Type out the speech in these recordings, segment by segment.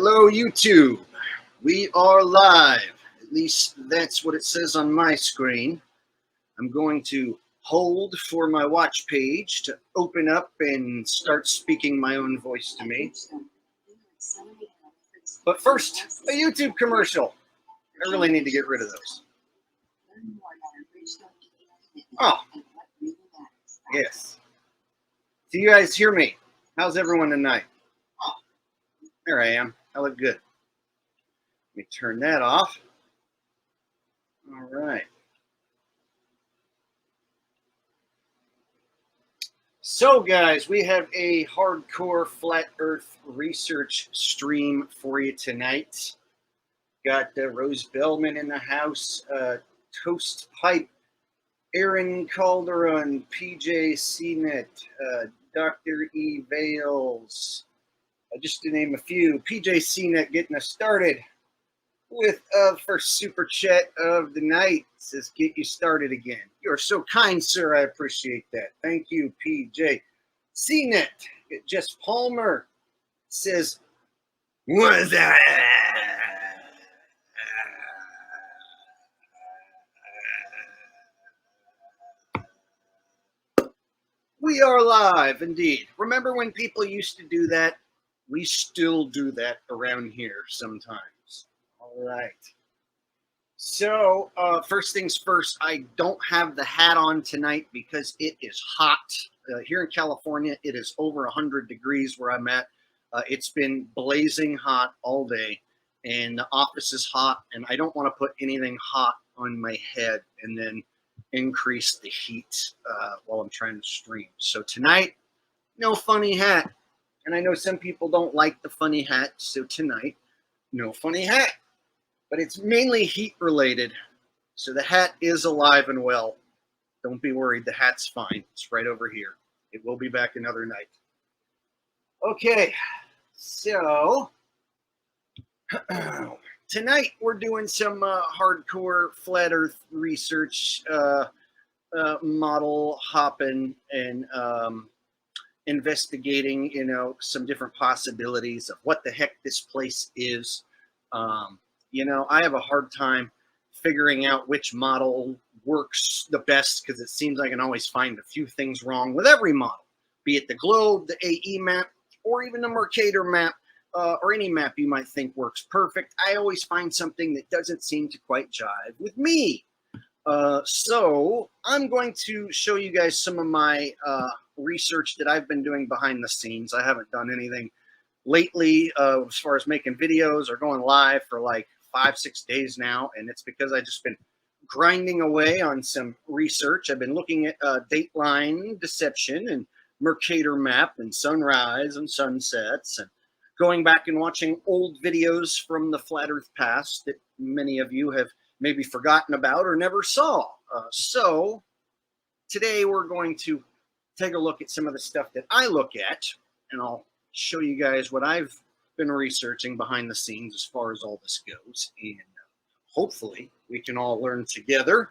Hello, YouTube. We are live. At least that's what it says on my screen. I'm going to hold for my watch page to open up and start speaking my own voice to me. But first, a YouTube commercial. I really need to get rid of those. Oh, yes. Do you guys hear me? How's everyone tonight? Oh, there I am. I look good. Let me turn that off. All right. So, guys, we have a hardcore flat Earth research stream for you tonight. Got Rose Bellman in the house, Toast Pipe, Aaron Calderon, PJ CNET, Dr. E. Vales, just to name a few. PJ CNET getting us started with first super chat of the night. It says, get you started again. You're so kind, sir. I appreciate that. Thank you, PJ. CNET, Jess Palmer says, what's that? We are live, indeed. Remember when people used to do that? We still do that around here sometimes. All right. So, first things first, I don't have the hat on tonight because it is hot. Here in California, it is over 100 degrees where I'm at. It's been blazing hot all day, and the office is hot, and I don't want to put anything hot on my head and then increase the heat while I'm trying to stream. So tonight, no funny hat. And I know some people don't like the funny hat, so tonight, no funny hat. But it's mainly heat related. So the hat is alive and well. Don't be worried, the hat's fine. It's right over here. It will be back another night. Okay, so tonight we're doing some hardcore flat Earth research, model hopping, and investigating, some different possibilities of what the heck this place is. I have a hard time figuring out which model works the best because it seems I can always find a few things wrong with every model, be it the globe, the AE map, or even the Mercator map, or any map you might think works perfect. I always find something that doesn't seem to quite jive with me. So I'm going to show you guys some of my research that I've been doing behind the scenes. I haven't done anything lately as far as making videos or going live for like 5-6 days now, and it's because I just been grinding away on some research. I've been looking at dateline deception and Mercator map and sunrise and sunsets, and going back and watching old videos from the Flat Earth past that many of you have maybe forgotten about or never saw. So today we're going to take a look at some of the stuff that I look at, and I'll show you guys what I've been researching behind the scenes as far as all this goes. And hopefully we can all learn together,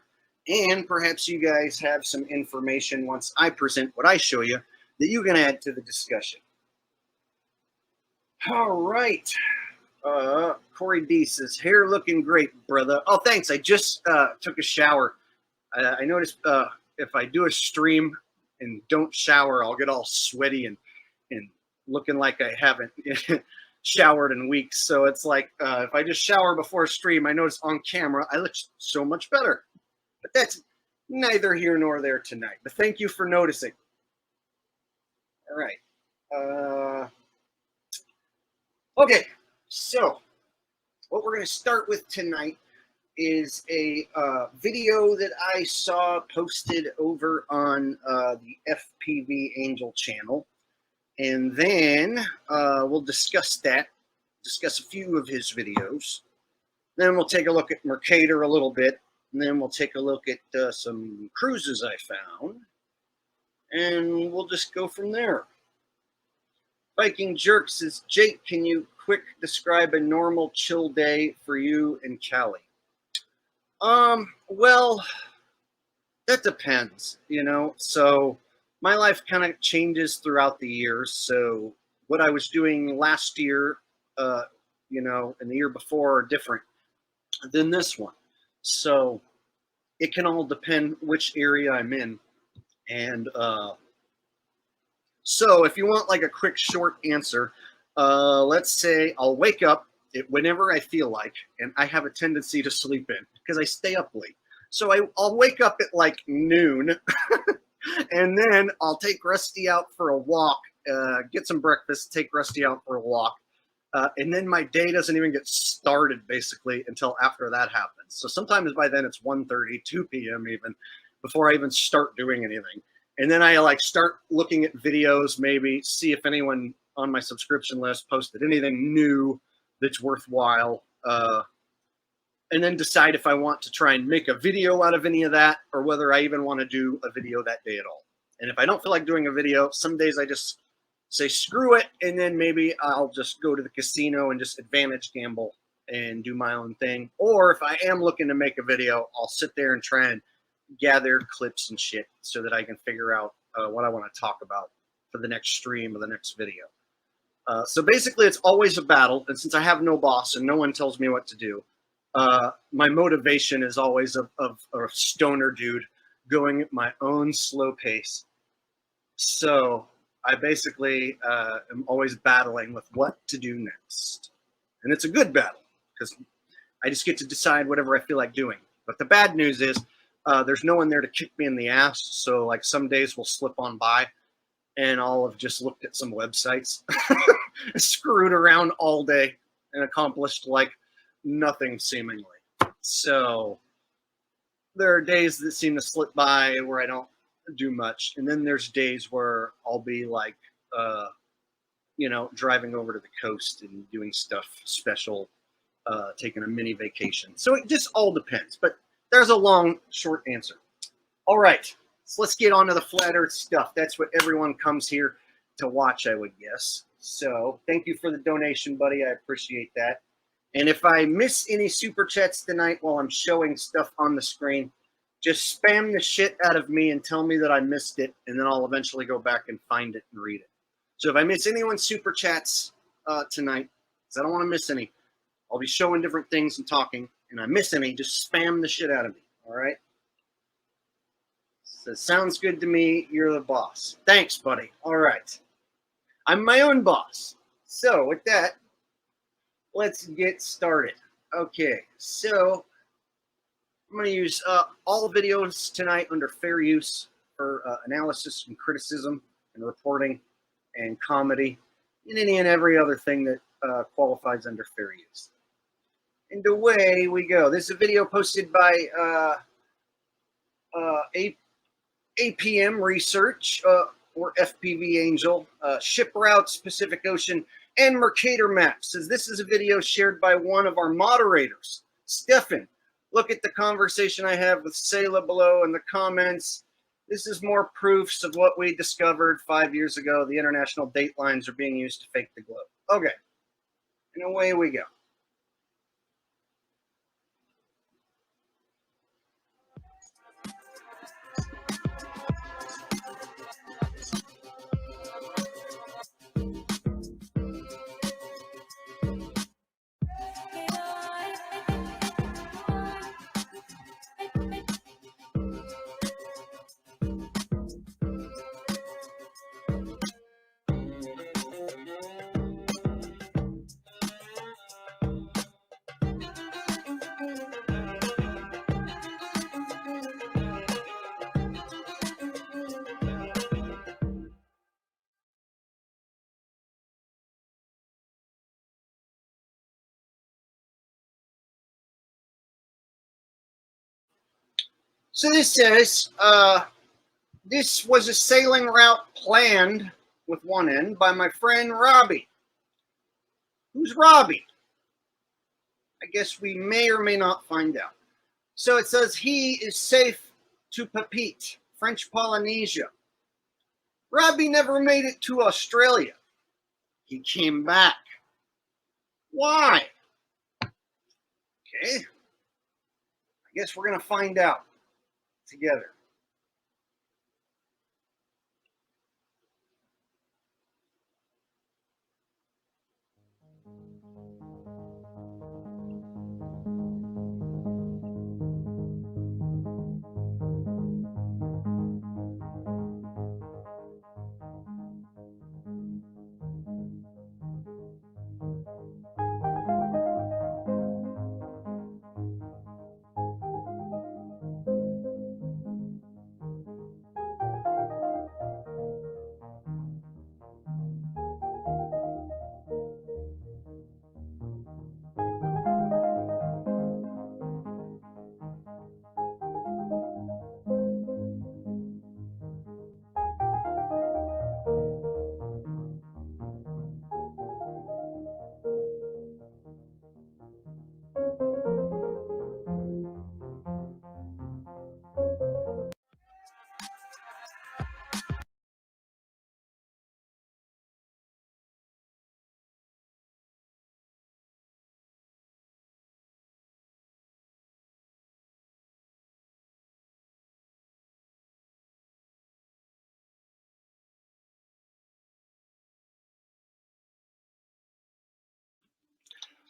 and perhaps you guys have some information once I present what I show you that you can add to the discussion. All right. Corey D says, hair looking great, brother. Oh, thanks. I just took a shower. I noticed if I do a stream and don't shower, I'll get all sweaty and looking like I haven't showered in weeks. So it's like if I just shower before a stream, I notice on camera I look so much better. But that's neither here nor there tonight. But thank you for noticing. All right. Okay. So what we're going to start with tonight is a video that I saw posted over on the FPV Angel channel. And then we'll discuss a few of his videos. Then we'll take a look at Mercator a little bit. And then we'll take a look at some cruises I found. And we'll just go from there. Viking Jerk says, Jake, can you quick describe a normal chill day for you and Callie? Well, that depends, so my life kind of changes throughout the years. So what I was doing last year you know, and the year before are different than this one. So it can all depend which area I'm in. And so if you want like a quick short answer, let's say I'll wake up whenever I feel like, and I have a tendency to sleep in because I stay up late. So I'll wake up at like noon, and then I'll take Rusty out for a walk, get some breakfast, take Rusty out for a walk, and then my day doesn't even get started basically until after that happens. So sometimes by then it's 1:30, 2 p.m. even before I even start doing anything. And then I like start looking at videos, maybe see if anyone on my subscription list posted anything new that's worthwhile. And then decide if I want to try and make a video out of any of that or whether I even want to do a video that day at all. And if I don't feel like doing a video, some days I just say screw it, and then maybe I'll just go to the casino and just advantage gamble and do my own thing. Or if I am looking to make a video, I'll sit there and try and gather clips and shit so that I can figure out what I want to talk about for the next stream or the next video. So basically, it's always a battle. And since I have no boss and no one tells me what to do, my motivation is always of a stoner dude going at my own slow pace. So I basically am always battling with what to do next. And it's a good battle because I just get to decide whatever I feel like doing. But the bad news is there's no one there to kick me in the ass. So like some days will slip on by and I'll have just looked at some websites, screwed around all day and accomplished like nothing seemingly. So there are days that seem to slip by where I don't do much. And then there's days where I'll be like, you know, driving over to the coast and doing stuff special, taking a mini vacation. So it just all depends. But there's a long, short answer. All right, so let's get on to the flat earth stuff. That's what everyone comes here to watch, I would guess. So thank you for the donation, buddy. I appreciate that. And if I miss any super chats tonight while I'm showing stuff on the screen, just spam the shit out of me and tell me that I missed it, and then I'll eventually go back and find it and read it. So if I miss anyone's super chats tonight, because I don't want to miss any, I'll be showing different things and talking, and I miss any, just spam the shit out of me, all right? So sounds good to me. You're the boss. Thanks, buddy. All right. I'm my own boss. So with that, let's get started. Okay, so I'm going to use all videos tonight under fair use for analysis and criticism and reporting and comedy and any and every other thing that qualifies under fair use. And away we go. This is a video posted by APM Research or FPV Angel, Ship Routes, Pacific Ocean, and Mercator Maps. Says this is a video shared by one of our moderators, Stefan. Look at the conversation I have with Sayla below in the comments. This is more proofs of what we discovered 5 years ago. The international date lines are being used to fake the globe. Okay, and away we go. So this says, this was a sailing route planned with one end by my friend Robbie. Who's Robbie? I guess we may or may not find out. So it says he is safe to Papeete, French Polynesia. Robbie never made it to Australia. He came back. Why? Okay. I guess we're going to find out together.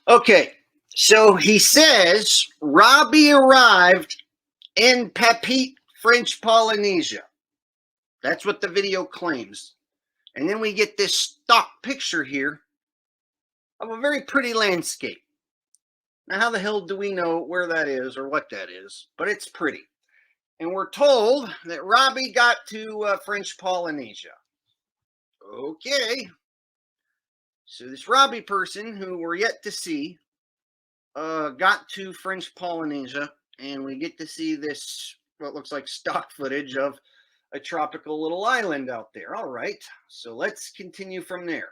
Okay, so he says Robbie arrived in Papeete, French Polynesia. That's what the video claims. And then we get this stock picture here of a very pretty landscape. Now, how the hell do we know where that is or what that is? But it's pretty. And we're told that Robbie got to French Polynesia. Okay. So this Robbie person, who we're yet to see, got to French Polynesia, and we get to see this, what looks like stock footage of a tropical little island out there. All right, so let's continue from there.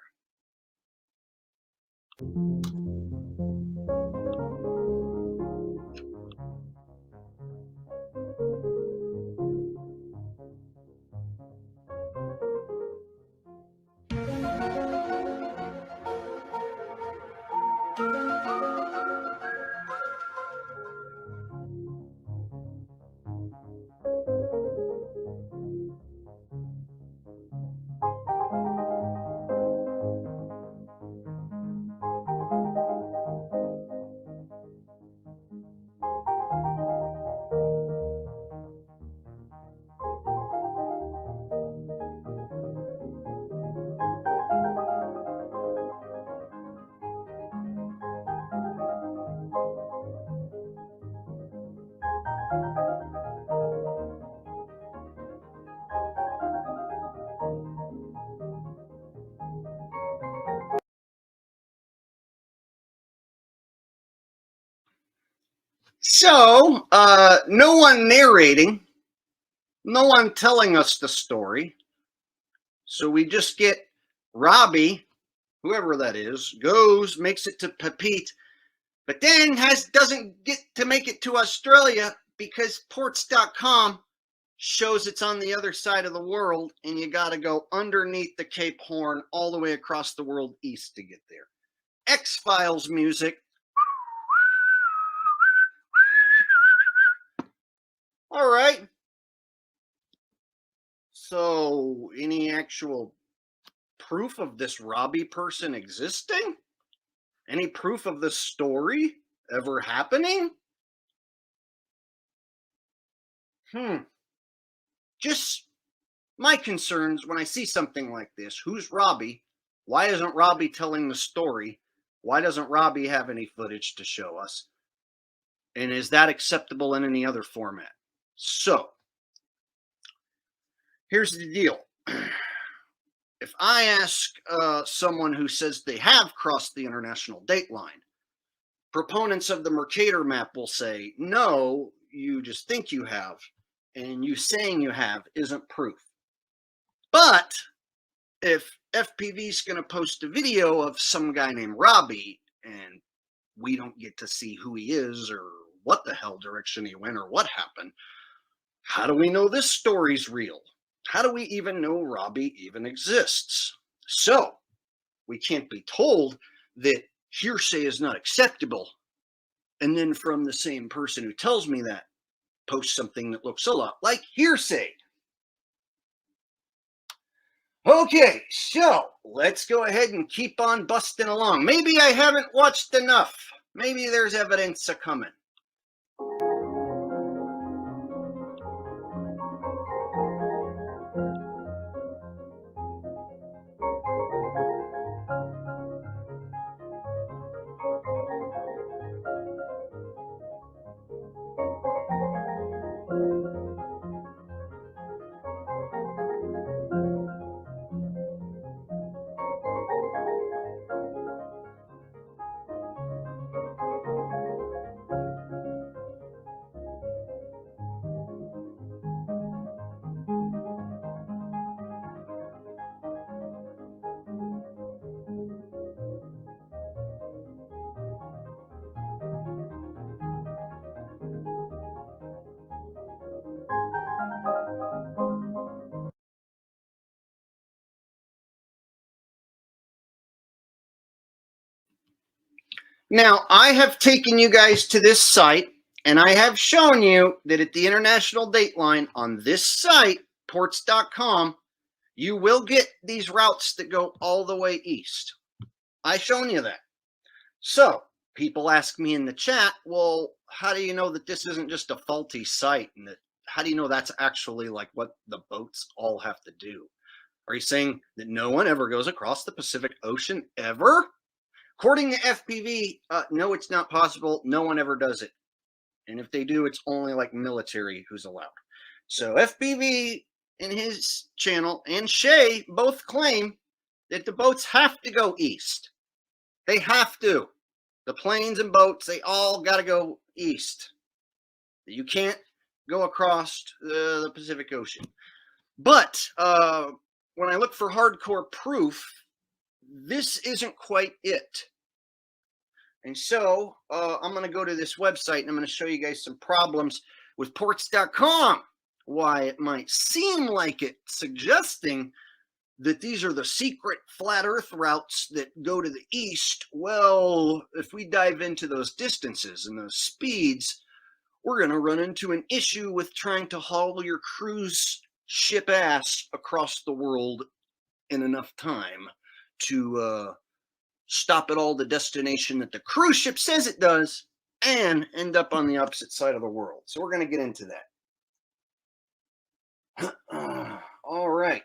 So, no one narrating, no one telling us the story. So we just get Robbie, whoever that is, goes, makes it to Papeete, but then doesn't get to make it to Australia because ports.com shows it's on the other side of the world, and you got to go underneath the Cape Horn all the way across the world east to get there. X-Files music. All right. So, any actual proof of this Robbie person existing? Any proof of this story ever happening? Just my concerns when I see something like this. Who's Robbie? Why isn't Robbie telling the story? Why doesn't Robbie have any footage to show us? And is that acceptable in any other format? So, here's the deal. If I ask someone who says they have crossed the international date line, proponents of the Mercator map will say, no, you just think you have, and you saying you have isn't proof. But if FPV is going to post a video of some guy named Robbie, and we don't get to see who he is or what the hell direction he went or what happened, how do we know this story's real? How do we even know Robbie even exists? So, we can't be told that hearsay is not acceptable, and then from the same person who tells me that, post something that looks a lot like hearsay. Okay, so let's go ahead and keep on busting along. Maybe I haven't watched enough. Maybe there's evidence a coming. Now, I have taken you guys to this site, and I have shown you that at the international date line on this site, ports.com, you will get these routes that go all the way east. I've shown you that. So, people ask me in the chat, well, how do you know that this isn't just a faulty site? And that, how do you know that's actually like what the boats all have to do? Are you saying that no one ever goes across the Pacific Ocean ever? According to FPV, no, it's not possible. No one ever does it. And if they do, it's only like military who's allowed. So FPV in his channel and Shay both claim that the boats have to go east. They have to. The planes and boats, they all got to go east. You can't go across the Pacific Ocean. But when I look for hardcore proof, this isn't quite it. And so I'm going to go to this website and I'm going to show you guys some problems with ports.com. Why it might seem like it, suggesting that these are the secret flat earth routes that go to the east. Well, if we dive into those distances and those speeds, we're going to run into an issue with trying to haul your cruise ship ass across the world in enough time to stop at all the destination that the cruise ship says it does and end up on the opposite side of the world. So we're going to get into that. All right.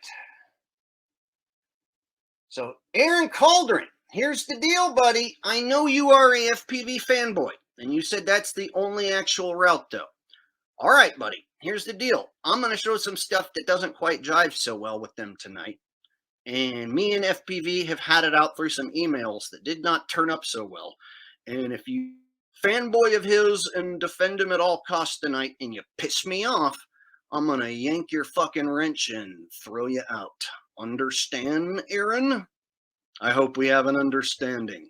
So Aaron Cauldron, here's the deal, buddy. I know you are a FPV fanboy, and you said that's the only actual route, though. All right, buddy, here's the deal. I'm going to show some stuff that doesn't quite jive so well with them tonight. And me and FPV have had it out through some emails that did not turn up so well. And if you fanboy of his and defend him at all costs tonight and you piss me off, I'm going to yank your fucking wrench and throw you out. Understand, Aaron? I hope we have an understanding,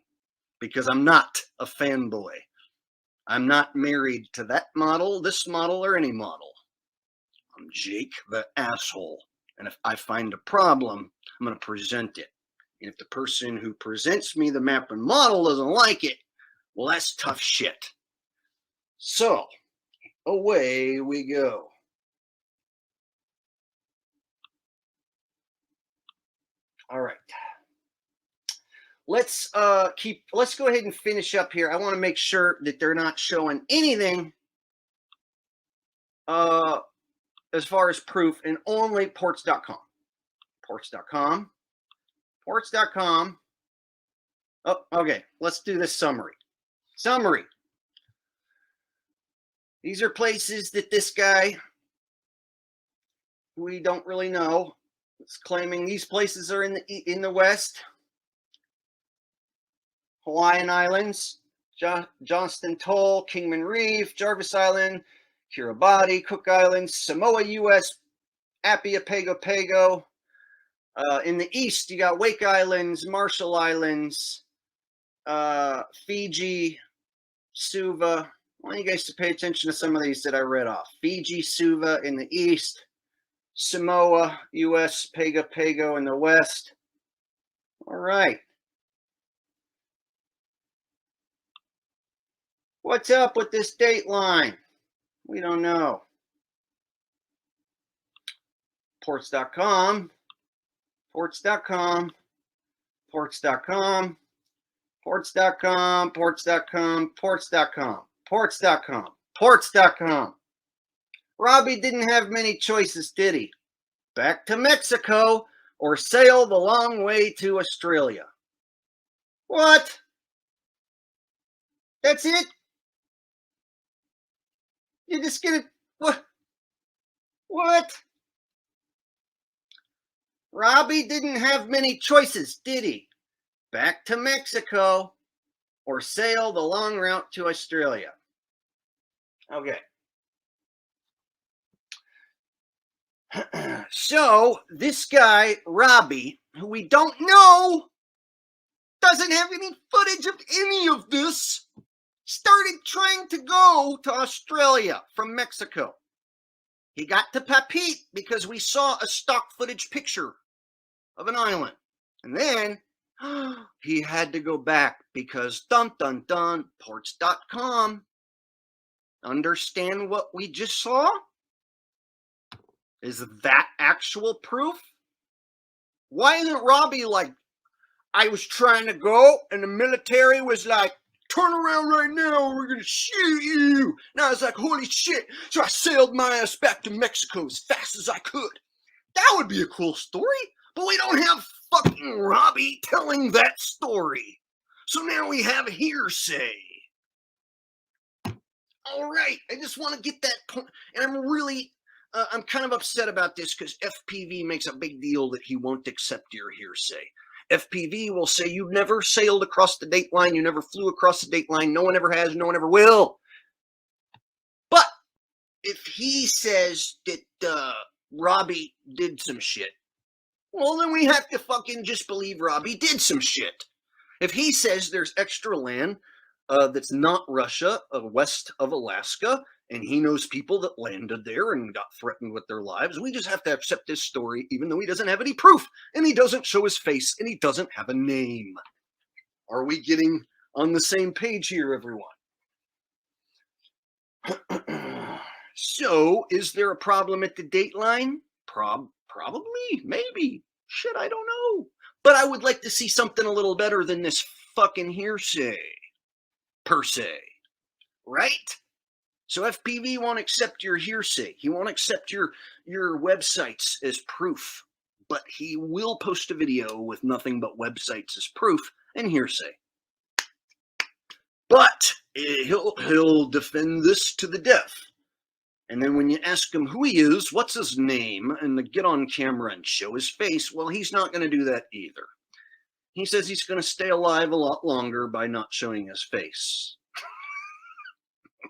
because I'm not a fanboy. I'm not married to that model, this model, or any model. I'm Jake the asshole. And if I find a problem, I'm going to present it. And if the person who presents me the map and model doesn't like it, well, that's tough shit. So, away we go. All right. Let's go ahead and finish up here. I want to make sure that they're not showing anything as far as proof, and only ports.com. Ports.com. Ports.com. Oh, okay. Let's do this summary. Summary. These are places that this guy, who we don't really know, is claiming these places are in the West. Hawaiian Islands, Johnston Toll, Kingman Reef, Jarvis Island, Kiribati, Cook Islands, Samoa, U.S., Apia, Pago. In the east, you got Wake Islands, Marshall Islands, Fiji, Suva. I want you guys to pay attention to some of these that I read off. Fiji, Suva in the east, Samoa, U.S., Pago in the west. All right. What's up with this date line? We don't know. Ports.com, ports.com, ports.com, ports.com, ports.com, ports.com, ports.com, ports.com. Robbie didn't have many choices, did he? Back to Mexico or sail the long way to Australia. What? That's it? You're just gonna, what? What? Robbie didn't have many choices, did he? Back to Mexico or sail the long route to Australia. Okay. So this guy, Robbie, who we don't know, doesn't have any footage of any of this, started trying to go to Australia from Mexico. He got to Papeete because we saw a stock footage picture of an island. And then he had to go back because dun dun dun, ports.com. Understand what we just saw? Is that actual proof? Why isn't Robbie like, I was trying to go and the military was like, turn around right now or we're going to shoot you. And I was like, holy shit. So I sailed my ass back to Mexico as fast as I could. That would be a cool story, but we don't have fucking Robbie telling that story. So now we have hearsay. All right, I just want to get that point, and I'm kind of upset about this because FPV makes a big deal that he won't accept your hearsay. FPV will say you never sailed across the date line, you never flew across the date line, no one ever has, no one ever will. But if he says that Robbie did some shit, well, then we have to fucking just believe Robbie did some shit. If he says there's extra land that's not Russia, west of Alaska, and he knows people that landed there and got threatened with their lives, we just have to accept this story, even though he doesn't have any proof, and he doesn't show his face, and he doesn't have a name. Are we getting on the same page here, everyone? So, is there a problem at the dateline? Probably, maybe. Shit, I don't know. But I would like to see something a little better than this fucking hearsay, per se. Right? So FPV won't accept your hearsay. He won't accept your websites as proof. But he will post a video with nothing but websites as proof and hearsay. But he'll defend this to the death. And then when you ask him who he is, what's his name, and to get on camera and show his face, well, he's not going to do that either. He says he's going to stay alive a lot longer by not showing his face.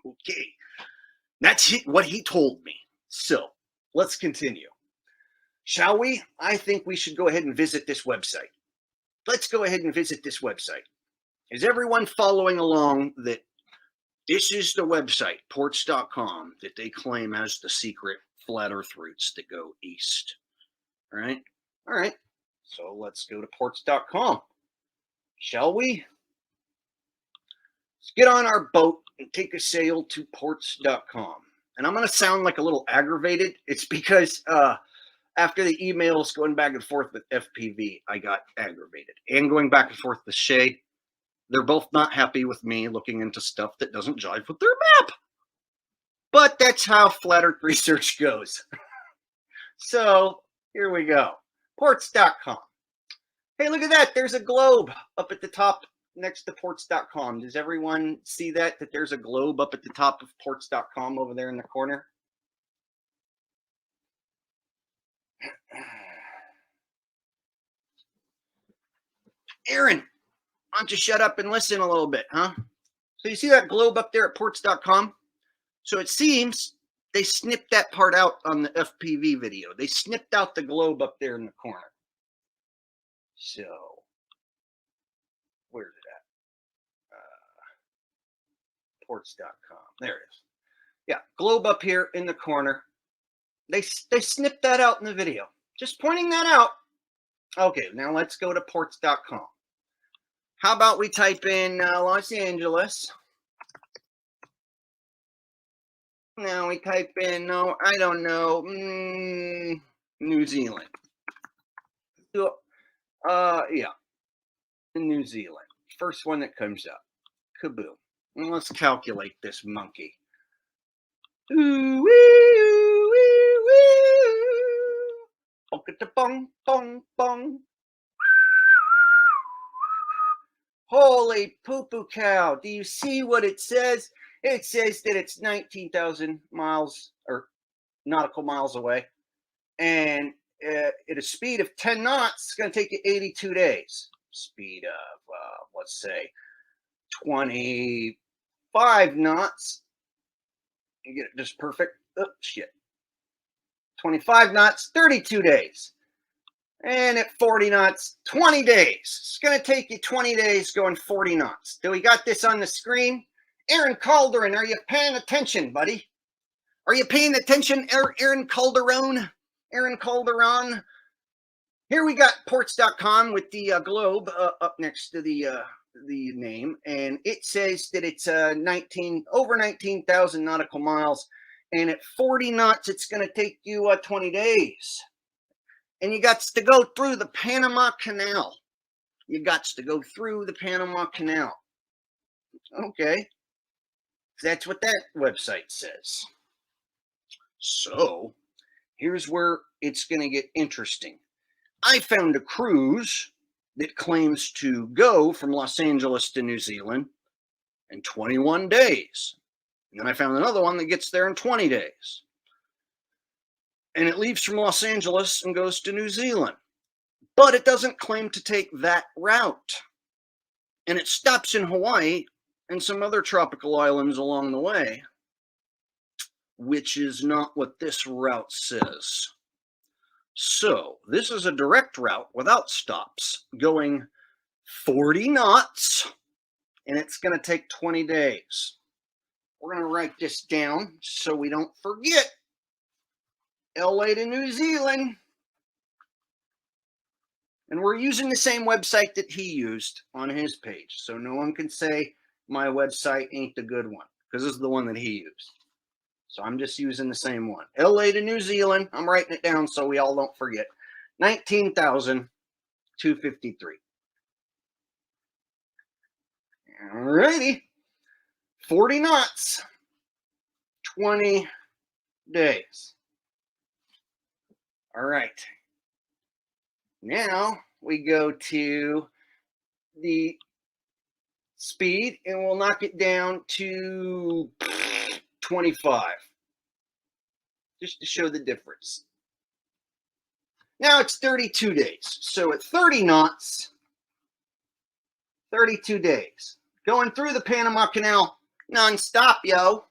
Okay. That's what he told me. So, let's continue. Shall we? I think we should go ahead and visit this website. Let's go ahead and visit this website. Is everyone following along that this is the website, ports.com, that they claim has the secret flat earth routes that go east? All right? All right. So let's go to ports.com. Shall we? Let's get on our boat and take a sail to ports.com. And I'm going to sound like a little aggravated. It's because after the emails going back and forth with FPV, I got aggravated. And going back and forth with Shay, they're both not happy with me looking into stuff that doesn't jive with their map. But that's how flat earth research goes. So here we go. Ports.com. Hey, look at that. There's a globe up at the top next to ports.com. Does everyone see that there's a globe up at the top of ports.com over there in the corner? Aaron, why don't you shut up and listen a little bit, huh? So you see that globe up there at ports.com? So it seems they snipped that part out on the FPV video. They snipped out the globe up there in the corner. So, where's it at? Ports.com. There it is. Yeah, globe up here in the corner. They snipped that out in the video. Just pointing that out. Okay, now let's go to ports.com. How about we type in Los Angeles? Now we type in, no, I don't know, New Zealand. So, yeah, in New Zealand. First one that comes up. Kaboom. And let's calculate this monkey. Ooh, wee, ooh, wee, wee. Bong, bong, bong. Holy poo-poo cow. Do you see what it says? It says that it's 19,000 miles or nautical miles away. And at a speed of 10 knots, it's going to take you 82 days. Speed of, let's say, 25 knots. You get it just perfect. Oh, shit. 25 knots, 32 days. And at 40 knots, 20 days. It's going to take you 20 days going 40 knots. Do we got this on the screen? Aaron Calderon, are you paying attention, buddy? Are you paying attention, Aaron Calderon? Aaron Calderon. Here we got ports.com with the globe up next to the name, and it says that it's over 19,000 nautical miles, and at 40 knots, it's going to take you 20 days. And you got to go through the Panama Canal. You got to go through the Panama Canal. Okay. That's what that website says. So here's where it's going to get interesting. I found a cruise that claims to go from Los Angeles to New Zealand in 21 days. And then I found another one that gets there in 20 days. And it leaves from Los Angeles and goes to New Zealand. But it doesn't claim to take that route. And it stops in Hawaii and some other tropical islands along the way, which is not what this route says. So this is a direct route without stops going 40 knots, and it's going to take 20 days. We're going to write this down so we don't forget. LA to New Zealand. And we're using the same website that he used on his page. So no one can say my website ain't the good one, because this is the one that he used. So I'm just using the same one. LA to New Zealand. I'm writing it down so we all don't forget. 19,253. All righty. 40 knots. 20 days. All right. Now we go to the speed and we'll knock it down to 25 just to show the difference. Now it's 32 days. So at 30 knots, 32 days. Going through the Panama Canal nonstop, yo.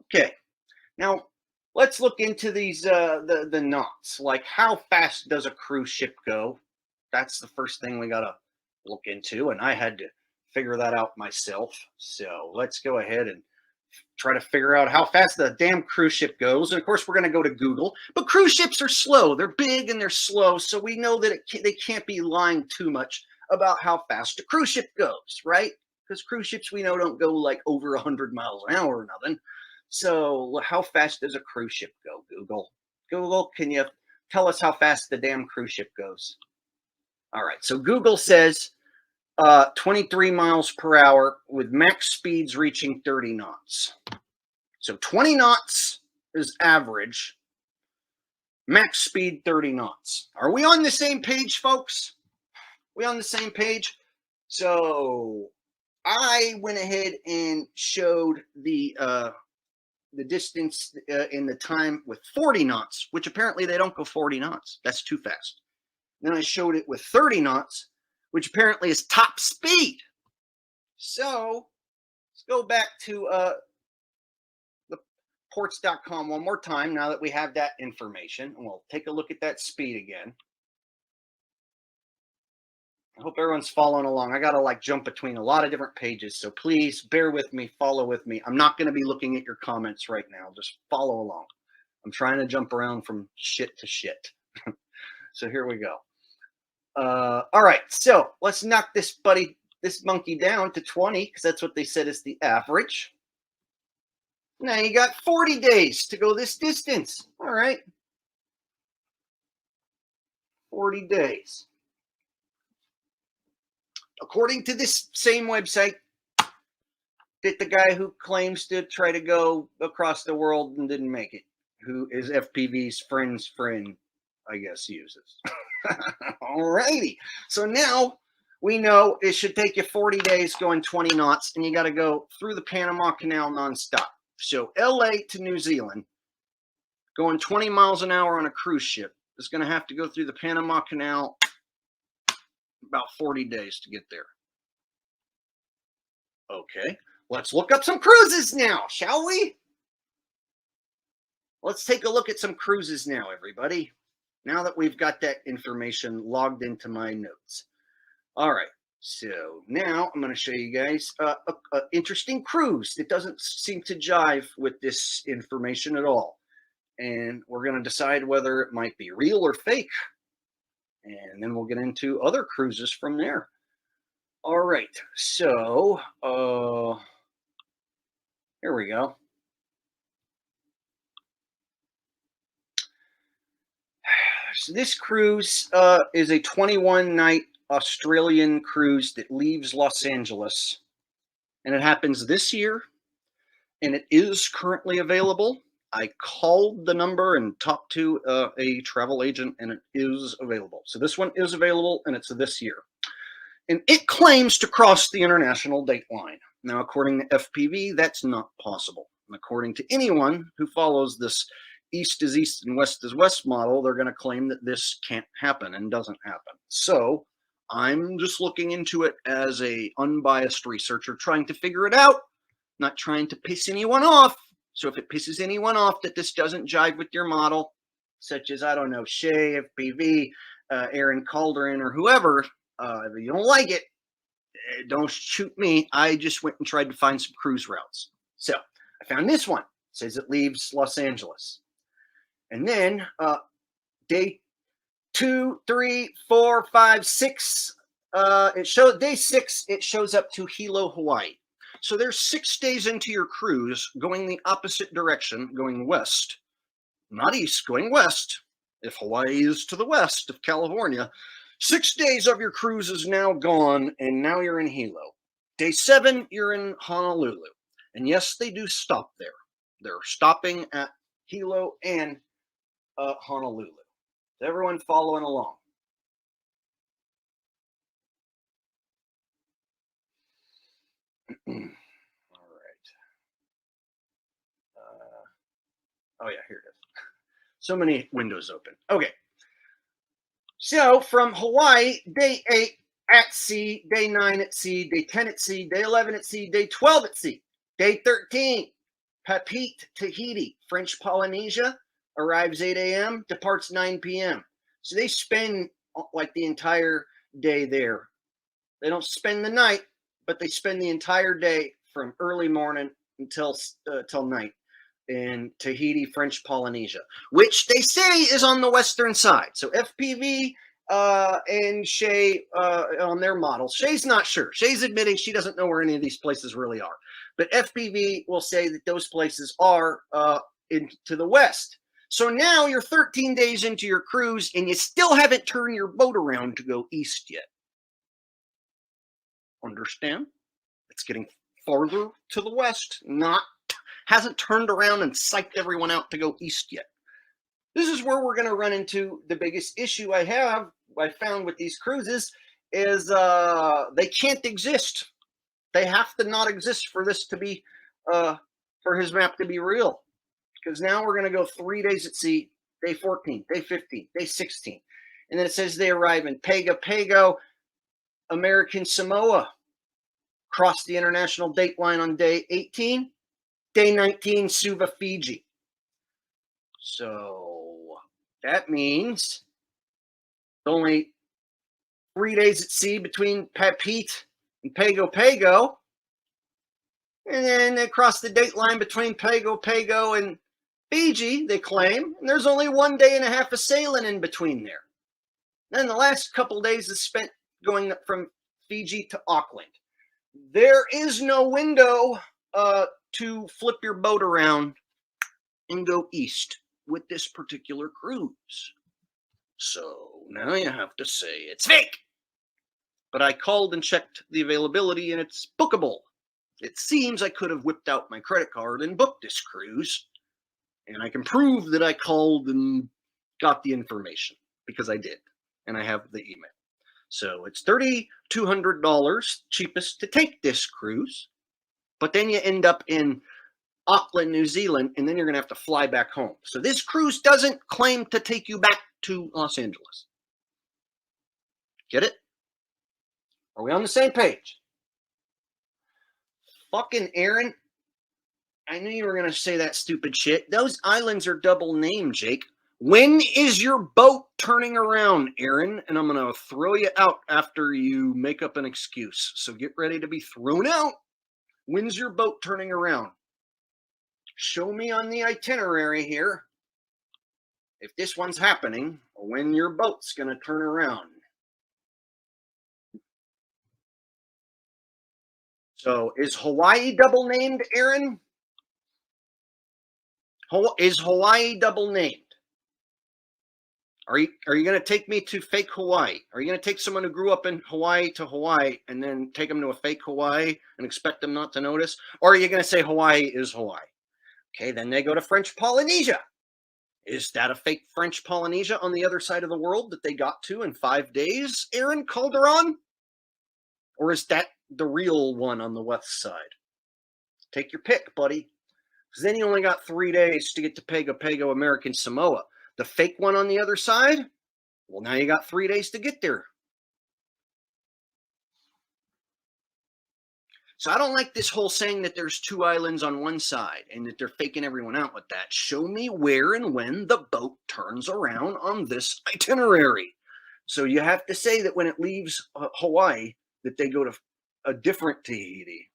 Okay. Now let's look into these the knots. Like, how fast does a cruise ship go? That's the first thing we gotta look into, and I had to figure that out myself. So let's go ahead and try to figure out how fast the damn cruise ship goes. And of course, we're going to go to Google. But cruise ships are slow. They're big and they're slow. So we know that they can't be lying too much about how fast a cruise ship goes, right? Because cruise ships, we know, don't go like over 100 miles an hour or nothing. So how fast does a cruise ship go, Google? Google, can you tell us how fast the damn cruise ship goes? All right. So Google says 23 miles per hour with max speeds reaching 30 knots. So 20 knots is average. Max speed 30 knots. Are we on the same page, folks? We on the same page? So I went ahead and showed the distance in the time with 40 knots, which apparently they don't go 40 knots. That's too fast. Then I showed it with 30 knots, which apparently is top speed. So let's go back to the ports.com one more time now that we have that information. And we'll take a look at that speed again. I hope everyone's following along. I got to like jump between a lot of different pages. So please bear with me, follow with me. I'm not going to be looking at your comments right now. Just follow along. I'm trying to jump around from shit to shit. So here we go. All right, so let's knock this monkey down to 20, because that's what they said is the average. Now you got 40 days to go this distance. All right. 40 days. According to this same website that the guy who claims to try to go across the world and didn't make it, who is FPV's friend's friend, I guess, uses. Alrighty. So now we know it should take you 40 days going 20 knots, and you got to go through the Panama Canal nonstop. So LA to New Zealand, going 20 miles an hour on a cruise ship, is going to have to go through the Panama Canal about 40 days to get there. Okay. Let's look up some cruises now, shall we? Let's take a look at some cruises now, everybody. Now that we've got that information logged into my notes. All right, so now I'm going to show you guys an interesting cruise that doesn't seem to jive with this information at all. And we're going to decide whether it might be real or fake. And then we'll get into other cruises from there. All right, so here we go. So this cruise is a 21-night Australian cruise that leaves Los Angeles and it happens this year, and it is currently available. I called the number and talked to a travel agent, and it is available. So this one is available, and it's this year. And it claims to cross the international date line. Now, according to FPV, that's not possible. And according to anyone who follows this east is east and west is west model, they're going to claim that this can't happen and doesn't happen. So I'm just looking into it as a unbiased researcher, trying to figure it out, not trying to piss anyone off. So if it pisses anyone off that this doesn't jive with your model, such as, I don't know, Shay, FPV, Aaron Calderon, or whoever, if you don't like it, don't shoot me. I just went and tried to find some cruise routes. So I found this one. It says it leaves Los Angeles. And then day 2, 3, 4, 5, 6, it shows day 6, it shows up to Hilo, Hawaii. So there's 6 days into your cruise going the opposite direction, going west, not east, going west. If Hawaii is to the west of California, 6 days of your cruise is now gone, and now you're in Hilo. Day 7, you're in Honolulu. And yes, they do stop there. They're stopping at Hilo and Honolulu. Is everyone following along? All right. Oh, yeah, here it is. So many windows open. Okay. So from Hawaii, day 8 at sea, day 9 at sea, day 10 at sea, day 11 at sea, day 12 at sea, day 13, Papeete, Tahiti, French Polynesia, arrives 8 a.m., departs 9 p.m. So they spend like the entire day there. They don't spend the night, but they spend the entire day from early morning until night in Tahiti, French Polynesia, which they say is on the western side. So FPV and Shay on their model. Shay's not sure. Shay's admitting she doesn't know where any of these places really are. But FPV will say that those places are to the west. So now you're 13 days into your cruise and you still haven't turned your boat around to go east yet. Understand? It's getting farther to the west, hasn't turned around and psyched everyone out to go east yet. This is where we're going to run into the biggest issue I found with these cruises is they can't exist. They have to not exist for this to be, for his map to be real. Because now we're going to go 3 days at sea, day 14, day 15, day 16. And then it says they arrive in Pago, American Samoa, cross the international date line on day 18, day 19, Suva, Fiji. So that means only 3 days at sea between Papeete and Pago, and then they cross the date line between Pago and Fiji, they claim, and there's only 1 day and a half of sailing in between there. Then the last couple days is spent going from Fiji to Auckland. There is no window to flip your boat around and go east with this particular cruise. So now you have to say it's fake. But I called and checked the availability and it's bookable. It seems I could have whipped out my credit card and booked this cruise. And I can prove that I called and got the information because I did. And I have the email. So it's $3,200 cheapest to take this cruise. But then you end up in Auckland, New Zealand, and then you're going to have to fly back home. So this cruise doesn't claim to take you back to Los Angeles. Get it? Are we on the same page? Fucking Aaron, I knew you were going to say that stupid shit. Those islands are double named, Jake. When is your boat turning around, Aaron? And I'm going to throw you out after you make up an excuse. So get ready to be thrown out. When's your boat turning around? Show me on the itinerary here if this one's happening or when your boat's going to turn around. So is Hawaii double named, Aaron? Is Hawaii double named? Are you going to take me to fake Hawaii? Are you going to take someone who grew up in Hawaii to Hawaii and then take them to a fake Hawaii and expect them not to notice? Or are you going to say Hawaii is Hawaii? Okay, then they go to French Polynesia. Is that a fake French Polynesia on the other side of the world that they got to in 5 days, Aaron Calderon? Or is that the real one on the west side? Take your pick, buddy. Because then you only got 3 days to get to Pago Pago, American Samoa. The fake one on the other side? Well, now you got 3 days to get there. So I don't like this whole saying that there's 2 islands on one side and that they're faking everyone out with that. Show me where and when the boat turns around on this itinerary. So you have to say that when it leaves Hawaii, that they go to a different Tahiti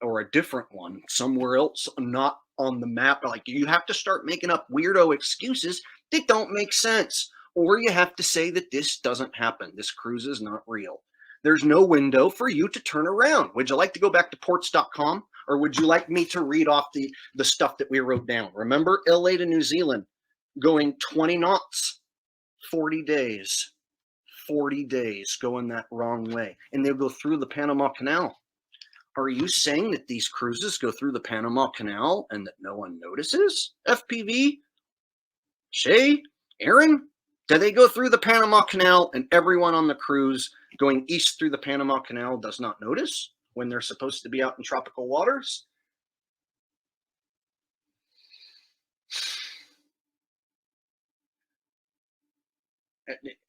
or a different one somewhere else, not on the map. Like, you have to start making up weirdo excuses that don't make sense. Or you have to say that this doesn't happen. This cruise is not real. There's no window for you to turn around. Would you like to go back to ports.com, or would you like me to read off the stuff that we wrote down? Remember, LA to New Zealand, going 20 knots, 40 days. 40 days going that wrong way. And they'll go through the Panama Canal. Are you saying that these cruises go through the Panama Canal and that no one notices? FPV? Shay? Aaron? Do they go through the Panama Canal and everyone on the cruise going east through the Panama Canal does not notice when they're supposed to be out in tropical waters?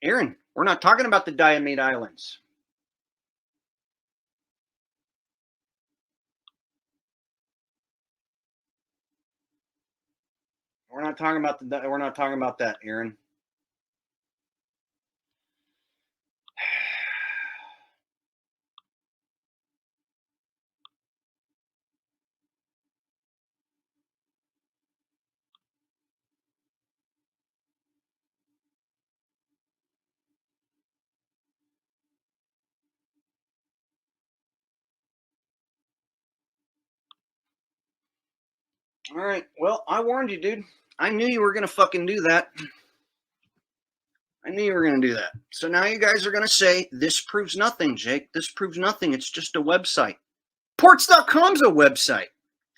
Aaron, we're not talking about the Diomede Islands. We're not talking about that, Aaron. All right. Well, I warned you, dude. I knew you were going to fucking do that. I knew you were going to do that. So now you guys are going to say, this proves nothing, Jake. This proves nothing. It's just a website. Ports.com's a website.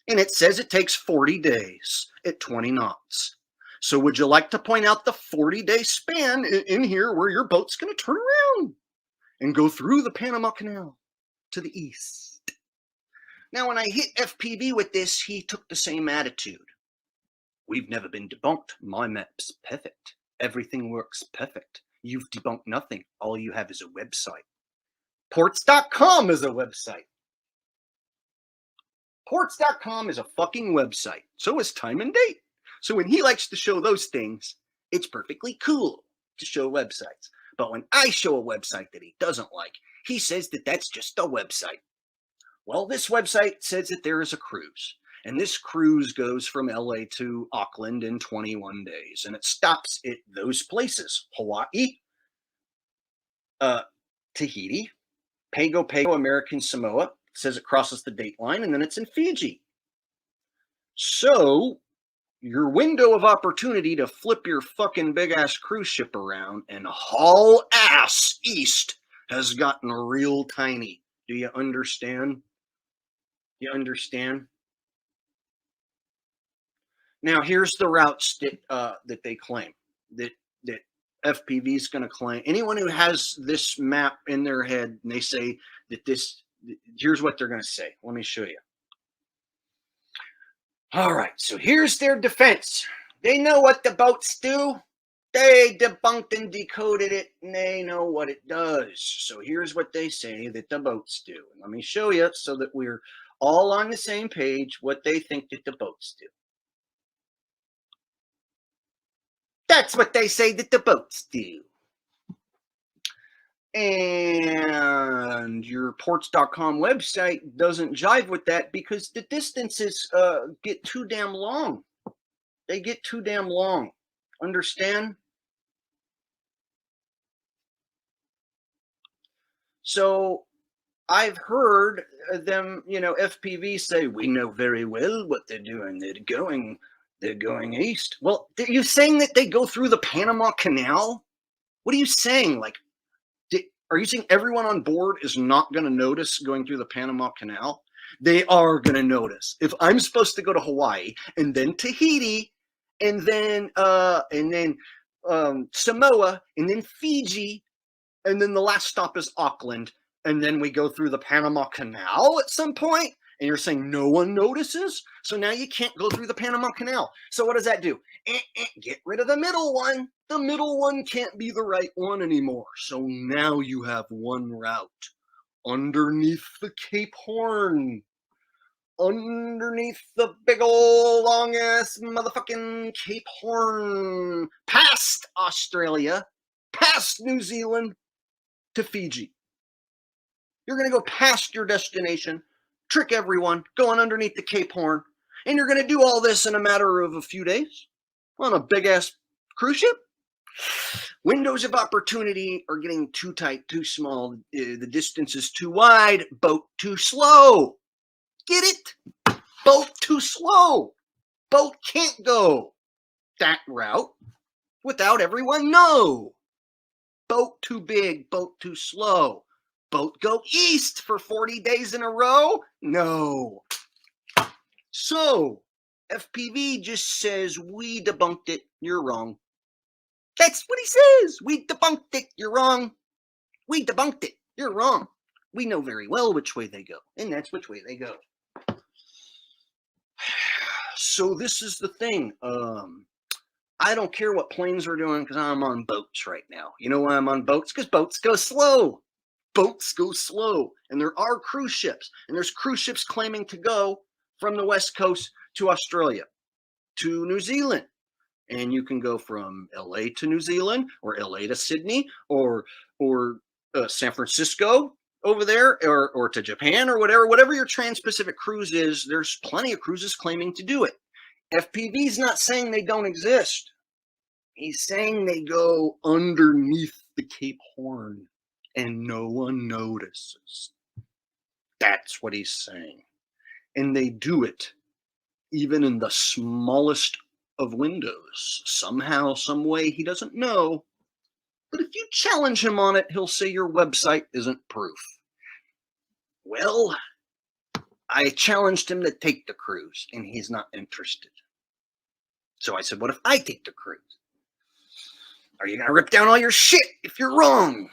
And it says it takes 40 days at 20 knots. So would you like to point out the 40-day span in here where your boat's going to turn around and go through the Panama Canal to the east? Now, when I hit FPV with this, he took the same attitude. We've never been debunked. My map's perfect. Everything works perfect. You've debunked nothing. All you have is a website. Ports.com is a website. Ports.com is a fucking website. So is time and date. So when he likes to show those things, it's perfectly cool to show websites. But when I show a website that he doesn't like, he says that that's just a website. Well, this website says that there is a cruise. And this cruise goes from LA to Auckland in 21 days. And it stops at those places: Hawaii, Tahiti, Pago Pago, American Samoa. It says it crosses the date line, and then it's in Fiji. So your window of opportunity to flip your fucking big-ass cruise ship around and haul ass east has gotten real tiny. Do you understand? You understand? Now, here's the routes that they claim, that FPV is going to claim. Anyone who has this map in their head and they say that this, here's what they're going to say. Let me show you. All right, so here's their defense. They know what the boats do. They debunked and decoded it, and they know what it does. So here's what they say that the boats do. And let me show you so that we're all on the same page what they think that the boats do. That's what they say that the boats do. And your ports.com website doesn't jive with that because the distances get too damn long. They get too damn long. Understand? So I've heard them, FPV say, we know very well what they're doing. They're going east. Well, are you saying that they go through the Panama Canal What are you saying? Like, are you saying everyone on board is not going to notice going through the Panama Canal? They are going to notice. If I'm supposed to go to Hawaii and then Tahiti and then Samoa and then Fiji and then the last stop is Auckland and then we go through the Panama Canal at some point, and you're saying no one notices? So now you can't go through the Panama Canal. So what does that do? Get rid of the middle one. The middle one can't be the right one anymore. So now you have one route underneath the Cape Horn. Underneath the big old long-ass motherfucking Cape Horn. Past Australia. Past New Zealand. To Fiji. You're going to go past your destination, trick everyone, going underneath the Cape Horn, and you're going to do all this in a matter of a few days on a big-ass cruise ship? Windows of opportunity are getting too tight, too small. The distance is too wide. Boat too slow. Get it? Boat too slow. Boat can't go that route without everyone know. Boat too big, boat too slow. Boat go east for 40 days in a row? No. So, FPV just says, we debunked it, you're wrong. That's what he says. We debunked it, you're wrong. We debunked it, you're wrong. We know very well which way they go, and that's which way they go. So this is the thing. I don't care what planes are doing because I'm on boats right now. You know why I'm on boats? Because boats go slow. Boats go slow. And there are cruise ships. And there's cruise ships claiming to go from the West Coast to Australia, to New Zealand. And you can go from LA to New Zealand, or LA to Sydney, or San Francisco over there, or to Japan, or whatever your trans-Pacific cruise is. There's plenty of cruises claiming to do it. FPV's not saying they don't exist. He's saying they go underneath the Cape Horn and no one notices. That's what he's saying. And they do it even in the smallest of windows. Somehow, some way, he doesn't know. But if you challenge him on it, he'll say your website isn't proof. Well, I challenged him to take the cruise, and he's not interested. So I said, what if I take the cruise? Are you going to rip down all your shit if you're wrong?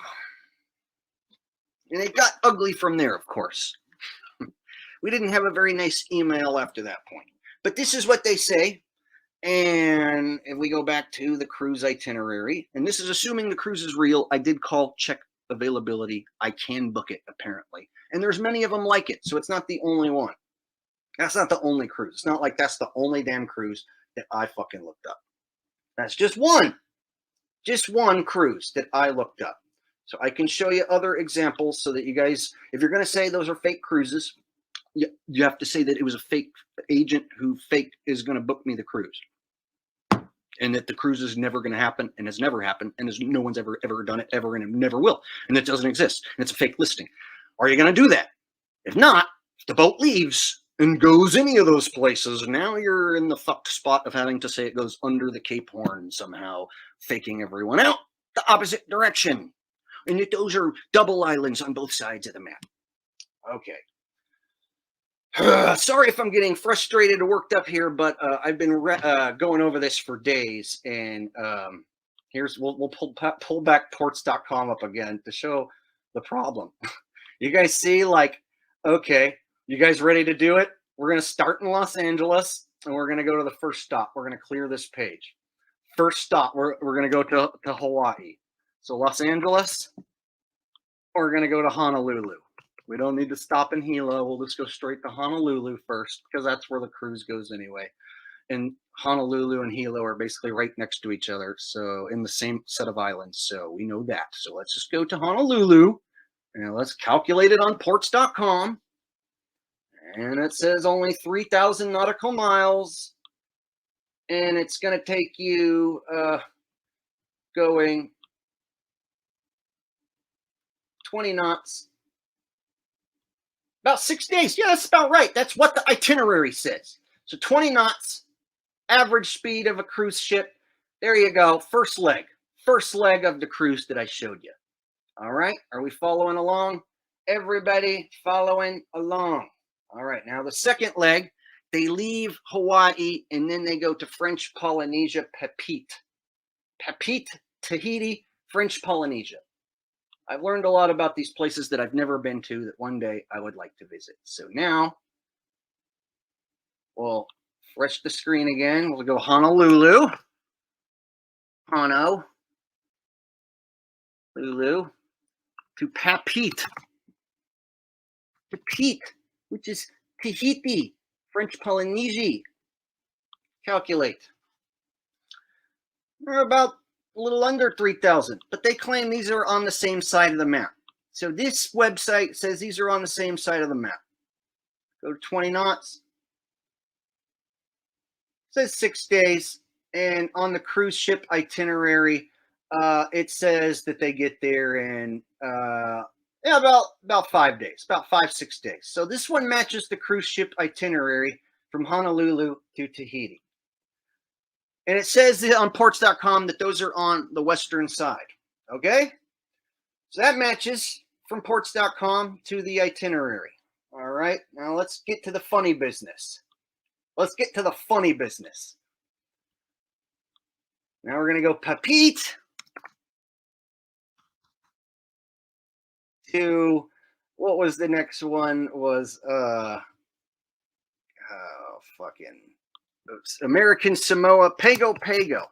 And it got ugly from there, of course. We didn't have a very nice email after that point. But this is what they say. And if we go back to the cruise itinerary, and this is assuming the cruise is real, I did call, check availability. I can book it, apparently. And there's many of them like it, so it's not the only one. That's not the only cruise. It's not like that's the only damn cruise that I fucking looked up. That's just one. Just one cruise that I looked up. So I can show you other examples so that you guys, if you're going to say those are fake cruises, you have to say that it was a fake agent who is going to book me the cruise. And that the cruise is never going to happen and has never happened and no one's ever done it ever and never will. And it doesn't exist. And it's a fake listing. Are you going to do that? If not, if the boat leaves and goes any of those places, now you're in the fucked spot of having to say it goes under the Cape Horn somehow, faking everyone out the opposite direction. And that those are double islands on both sides of the map. Okay. Sorry if I'm getting frustrated or worked up here, but I've been going over this for days. And we'll pull back ports.com up again to show the problem. You guys see, like, okay, you guys ready to do it? We're going to start in Los Angeles, and we're going to go to the first stop. We're going to clear this page. First stop, we're going to go to Hawaii. So Los Angeles, we're going to go to Honolulu. We don't need to stop in Hilo. We'll just go straight to Honolulu first, because that's where the cruise goes anyway. And Honolulu and Hilo are basically right next to each other, so in the same set of islands. So we know that. So let's just go to Honolulu, and let's calculate it on ports.com. And it says only 3,000 nautical miles. And it's going to take you going 20 knots. About 6 days. Yeah, that's about right. That's what the itinerary says. So 20 knots, average speed of a cruise ship. There you go. First leg. first leg of the cruise that I showed you. All right, are we following along? Everybody following along. All right, now the second leg, they leave Hawaii and then they go to French Polynesia, Papeete. Papeete, Tahiti, French Polynesia. I've learned a lot about these places that I've never been to that one day I would like to visit. So now we'll refresh the screen again. We'll go Honolulu. Honolulu to Papeete. Papeete, which is Tahiti, French Polynesia. Calculate. They're about a little under 3,000, but they claim these are on the same side of the map. So this website says these are on the same side of the map. Go to 20 knots. It says 6 days, and on the cruise ship itinerary, it says that they get there in about 5 days, about 5-6 days. So this one matches the cruise ship itinerary from Honolulu to Tahiti. And it says on ports.com that those are on the western side. Okay? So that matches from ports.com to the itinerary. All right. Now let's get to the funny business. Let's get to the funny business. Now we're going to go Papeete to, what was the next one? Was American Samoa, Pago Pago.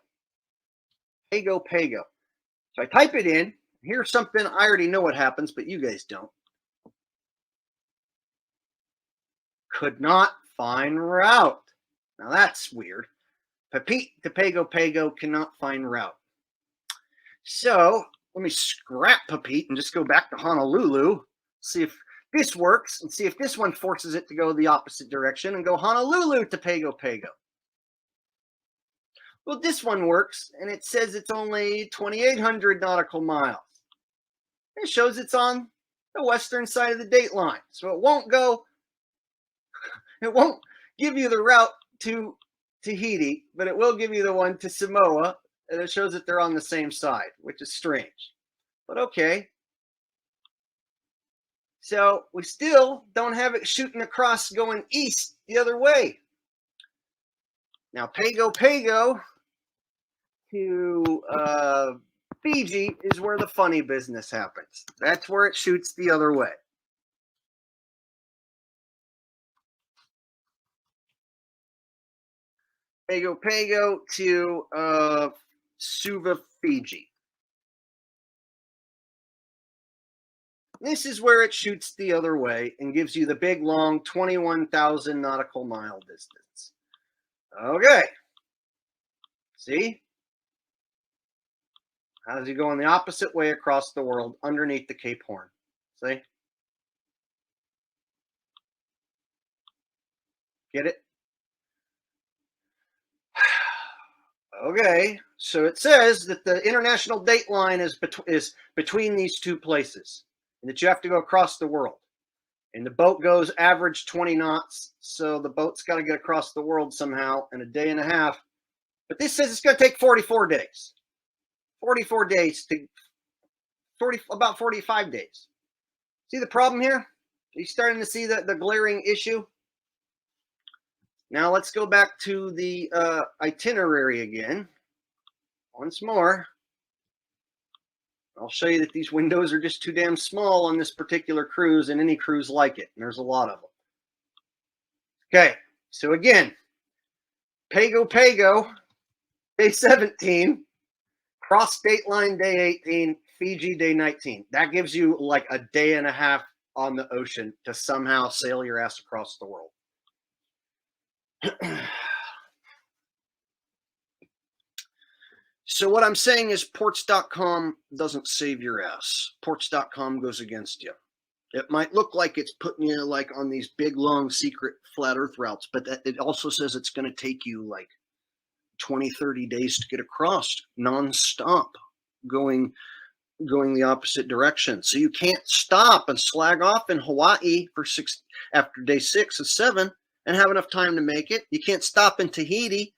Pago Pago. So I type it in. Here's something I already know what happens, but you guys don't. Could not find route. Now that's weird. Papeete to Pago Pago cannot find route. So let me scrap Papeete and just go back to Honolulu. See if this works and see if this one forces it to go the opposite direction and go Honolulu to Pago Pago. Well, this one works, and it says it's only 2,800 nautical miles. It shows it's on the western side of the date line. So it won't give you the route to Tahiti, but it will give you the one to Samoa, and it shows that they're on the same side, which is strange. But okay. So we still don't have it shooting across going east the other way. Now, Pago Pago to Fiji is where the funny business happens. That's where it shoots the other way. Pago Pago to Suva, Fiji. This is where it shoots the other way and gives you the big, long 21,000 nautical mile distance. Okay. See? How does he go in the opposite way across the world underneath the Cape Horn? See? Get it? Okay. So it says that the international date line is between these two places, and that you have to go across the world. And the boat goes average 20 knots, so the boat's got to get across the world somehow in a day and a half. But this says it's going to take 44 days. 44 days to about 45 days. See the problem here? Are you starting to see the glaring issue? Now let's go back to the itinerary again. Once more. I'll show you that these windows are just too damn small on this particular cruise and any cruise like it. And there's a lot of them. Okay, so again, Pago Pago, day 17, cross date line day 18, Fiji day 19. That gives you like a day and a half on the ocean to somehow sail your ass across the world. So what I'm saying is ports.com doesn't save your ass. Ports.com goes against you. It might look like it's putting you like on these big, long, secret flat earth routes, but it also says it's going to take you like 20, 30 days to get across nonstop going the opposite direction. So you can't stop and slag off in Hawaii after day 6 and 7 and have enough time to make it. You can't stop in Tahiti.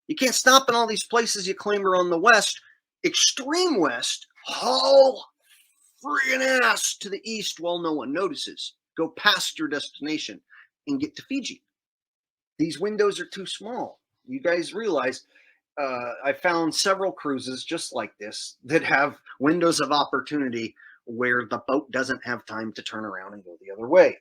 You can't stop in all these places you claim are on the west Extreme west, haul friggin' ass to the east while no one notices. Go past your destination and get to Fiji. These windows are too small. You guys realize I found several cruises just like this that have windows of opportunity where the boat doesn't have time to turn around and go the other way.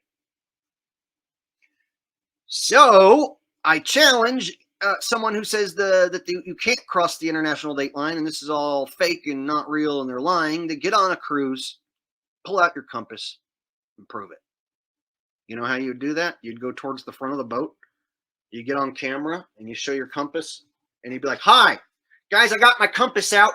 So I challenge someone who says you can't cross the international date line and this is all fake and not real and they're lying, to get on a cruise, pull out your compass, and prove it. You know how you would do that? You'd go towards the front of the boat, you get on camera, and you show your compass, and you'd be like, "Hi, guys, I got my compass out.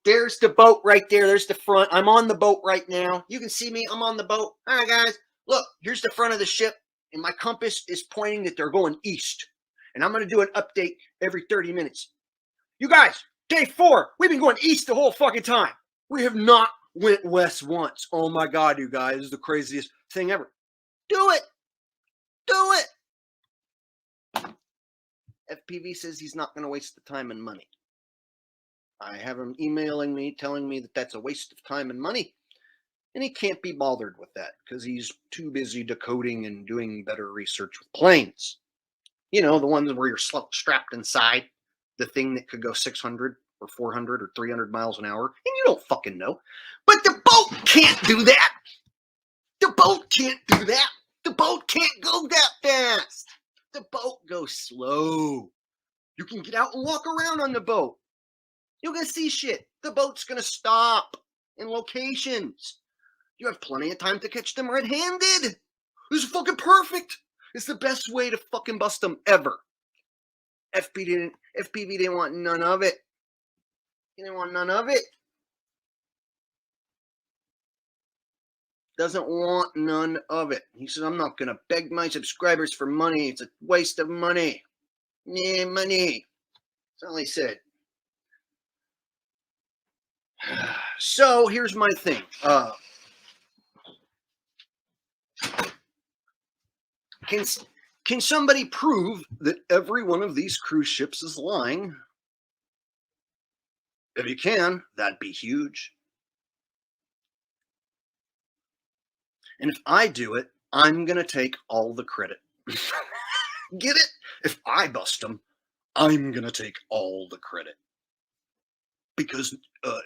There's the boat right there. There's the front. I'm on the boat right now. You can see me. I'm on the boat. All right, guys, look, here's the front of the ship, and my compass is pointing that they're going east. And I'm going to do an update every 30 minutes. You guys, day 4, we've been going east the whole fucking time. We have not went west once. Oh my God, you guys, this is the craziest thing ever. Do it. Do it. FPV says he's not going to waste the time and money. I have him emailing me, telling me that that's a waste of time and money. And he can't be bothered with that because he's too busy decoding and doing better research with planes. You know, the ones where you're strapped inside the thing that could go 600 or 400 or 300 miles an hour. And you don't fucking know. But the boat can't do that. The boat can't do that. The boat can't go that fast. The boat goes slow. You can get out and walk around on the boat. You're going to see shit. The boat's going to stop in locations. You have plenty of time to catch them red-handed. This is fucking perfect. It's the best way to fucking bust them ever. FPV didn't want none of it. He didn't want none of it. Doesn't want none of it. He says, I'm not going to beg my subscribers for money. It's a waste of money. Yeah, money. That's all he said. So here's my thing. Can somebody prove that every one of these cruise ships is lying? If you can, that'd be huge. And if I do it, I'm going to take all the credit. Get it? If I bust them, I'm going to take all the credit. Because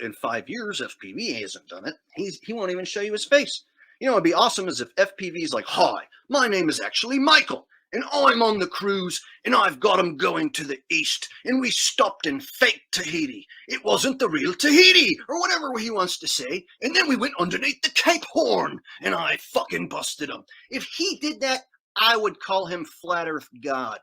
in 5 years, FPV hasn't done it. He won't even show you his face. You know, it'd be awesome as if FPV is like, hi, my name is actually Michael, and I'm on the cruise, and I've got him going to the east, and we stopped in fake Tahiti. It wasn't the real Tahiti, or whatever he wants to say, and then we went underneath the Cape Horn, and I fucking busted him. If he did that, I would call him Flat Earth God.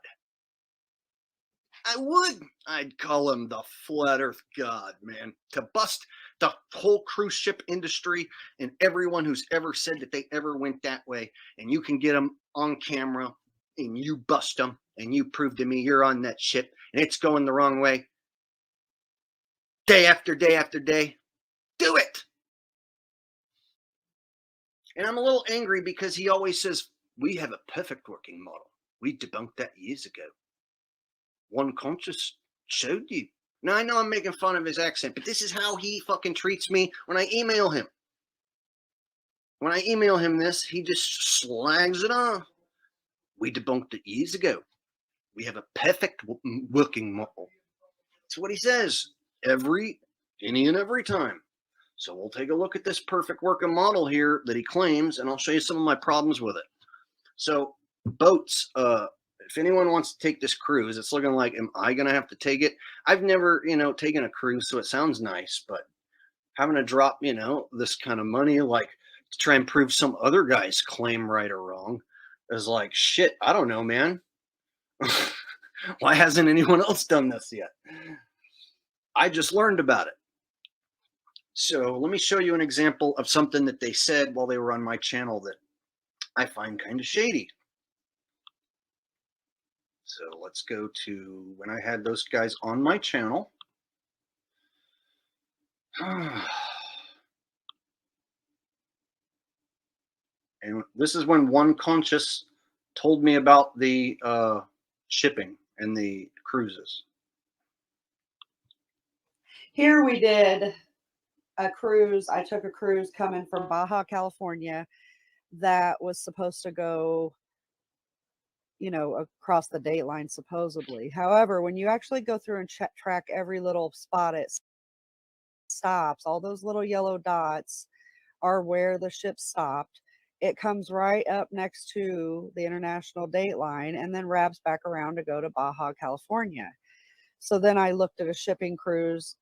I would. I'd call him the Flat Earth God, man. To bust the whole cruise ship industry and everyone who's ever said that they ever went that way, and you can get them on camera and you bust them and you prove to me you're on that ship and it's going the wrong way day after day after day. Do it. And I'm a little angry because he always says, we have a perfect working model. We debunked that years ago. One conscious showed you. Now, I know I'm making fun of his accent, but this is how he fucking treats me when I email him. When I email him this, he just slags it off. We debunked it years ago. We have a perfect working model. That's what he says any and every time. So we'll take a look at this perfect working model here that he claims, and I'll show you some of my problems with it. So boats, if anyone wants to take this cruise, it's looking like, am I going to have to take it? I've never, taken a cruise, so it sounds nice, but having to drop, this kind of money, like to try and prove some other guy's claim right or wrong is like, shit, I don't know, man. Why hasn't anyone else done this yet? I just learned about it. So let me show you an example of something that they said while they were on my channel that I find kind of shady. So let's go to when I had those guys on my channel. And this is when One Conscious told me about the shipping and the cruises. Here we did a cruise. I took a cruise coming from Baja California that was supposed to go, across the date line supposedly. However, when you actually go through and track every little spot it stops, all those little yellow dots are where the ship stopped. It comes right up next to the international date line and then wraps back around to go to Baja California. So then I looked at a shipping cruise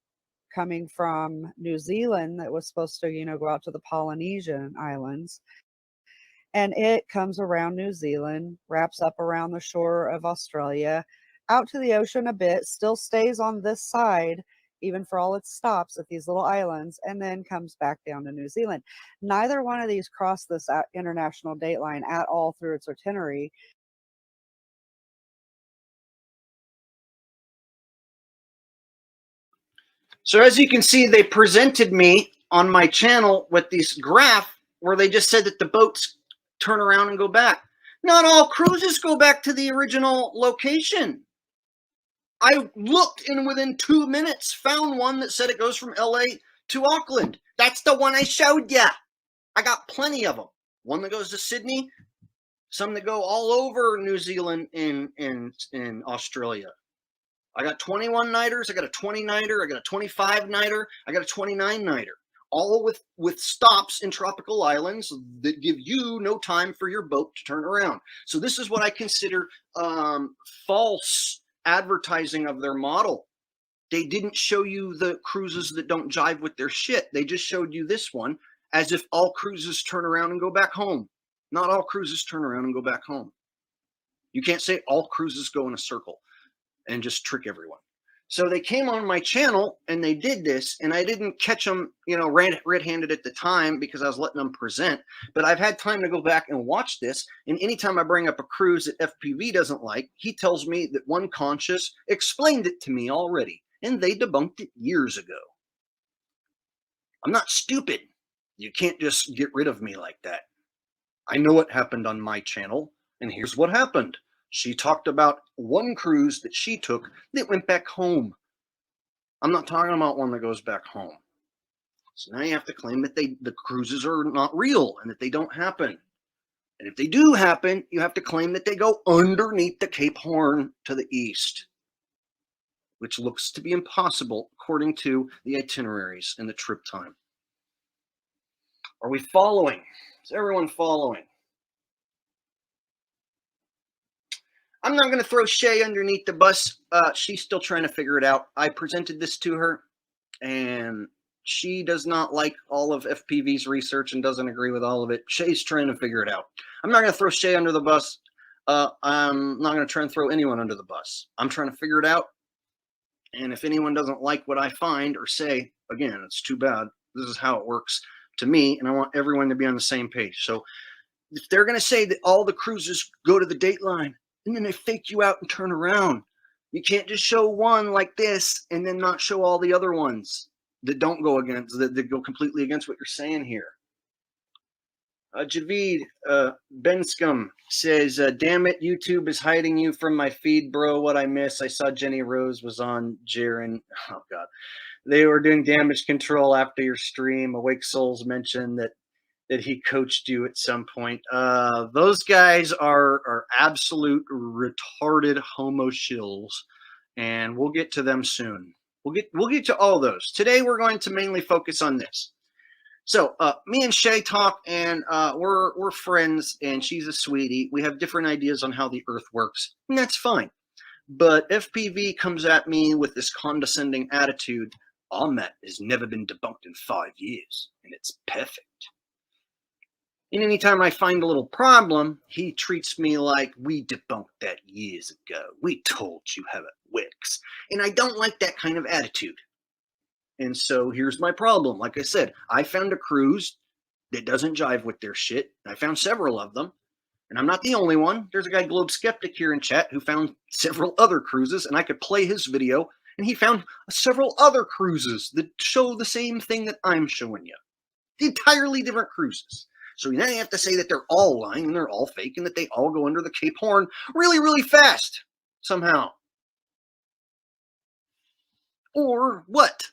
coming from New Zealand that was supposed to, go out to the Polynesian islands. And it comes around New Zealand, wraps up around the shore of Australia, out to the ocean a bit, still stays on this side, even for all its stops at these little islands, and then comes back down to New Zealand. Neither one of these crossed this international date line at all through its itinerary. So as you can see, they presented me on my channel with this graph where they just said that the boats turn around and go back. Not all cruises go back to the original location. I looked and within 2 minutes found one that said it goes from LA to Auckland. That's the one I showed you. I got plenty of them. One that goes to Sydney, some that go all over New Zealand and Australia. I got 21 nighters, I got a 20 nighter, I got a 25 nighter, I got a 29 nighter, all with stops in tropical islands that give you no time for your boat to turn around. So this is what I consider false advertising of their model. They didn't show you the cruises that don't jive with their shit. They just showed you this one as if all cruises turn around and go back home. Not all cruises turn around and go back home. You can't say all cruises go in a circle and just trick everyone. So they came on my channel and they did this, and I didn't catch them, red-handed at the time because I was letting them present. But I've had time to go back and watch this, and anytime I bring up a cruise that FPV doesn't like, he tells me that One Conscious explained it to me already, and they debunked it years ago. I'm not stupid. You can't just get rid of me like that. I know what happened on my channel, and here's what happened. She talked about one cruise that she took that went back home. I'm not talking about one that goes back home. So now you have to claim that the cruises are not real and that they don't happen. And if they do happen, you have to claim that they go underneath the Cape Horn to the east, which looks to be impossible according to the itineraries and the trip time. Are we following? Is everyone following? I'm not going to throw Shay underneath the bus. She's still trying to figure it out. I presented this to her, and she does not like all of FPV's research and doesn't agree with all of it. Shay's trying to figure it out. I'm not going to throw Shay under the bus. I'm not going to try and throw anyone under the bus. I'm trying to figure it out. And if anyone doesn't like what I find or say, again, it's too bad. This is how it works to me, and I want everyone to be on the same page. So if they're going to say that all the cruises go to the date line, and then they fake you out and turn around. You can't just show one like this and then not show all the other ones that don't go against, that go completely against what you're saying here. Javid Benscum says, damn it, YouTube is hiding you from my feed, bro. What I miss. I saw Jenny Rose was on Jaren. Oh, God. They were doing damage control after your stream. Awake Souls mentioned that he coached you at some point. Those guys are absolute retarded homo shills, and we'll get to them soon. We'll get to all those. Today we're going to mainly focus on this. So me and Shay talk, and we're friends, and she's a sweetie. We have different ideas on how the Earth works, and that's fine. But FPV comes at me with this condescending attitude. Ahmet has never been debunked in 5 years, and it's perfect. And anytime I find a little problem, he treats me like, we debunked that years ago. We told you how it works. And I don't like that kind of attitude. And so here's my problem. Like I said, I found a cruise that doesn't jive with their shit. I found several of them. And I'm not the only one. There's a guy, Globe Skeptic, here in chat who found several other cruises. And I could play his video. And he found several other cruises that show the same thing that I'm showing you. Entirely different cruises. So now you have to say that they're all lying and they're all fake and that they all go under the Cape Horn really, really fast somehow. Or what?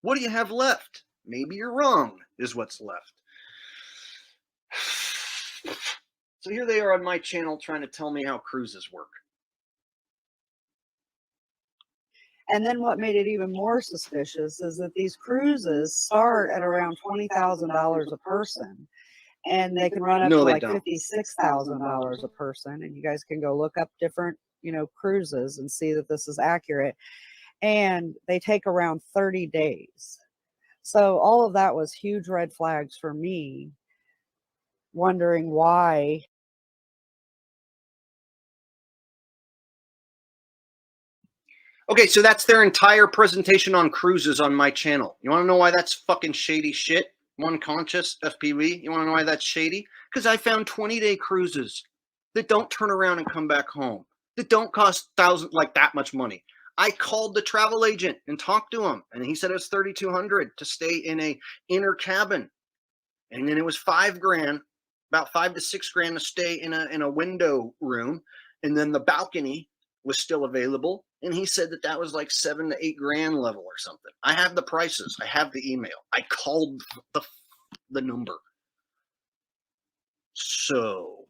What do you have left? Maybe you're wrong, is what's left. So here they are on my channel trying to tell me how cruises work. And then what made it even more suspicious is that these cruises start at around $20,000 a person, and they can run up No, to they like don't. $56,000 a person. And you guys can go look up different, cruises and see that this is accurate. And they take around 30 days. So all of that was huge red flags for me, wondering why. Okay, so that's their entire presentation on cruises on my channel. You want to know why that's fucking shady shit? One Conscious FPV. You want to know why that's shady? Because I found 20-day cruises that don't turn around and come back home, that don't cost that much money. I called the travel agent and talked to him, and he said it was $3,200 to stay in a inner cabin, and then it was $5,000, about $5 to $6,000 to stay in a window room, and then the balcony was still available, and he said that was like $7,000 to $8,000 level or something. I have the prices. I have the email. I called the number. So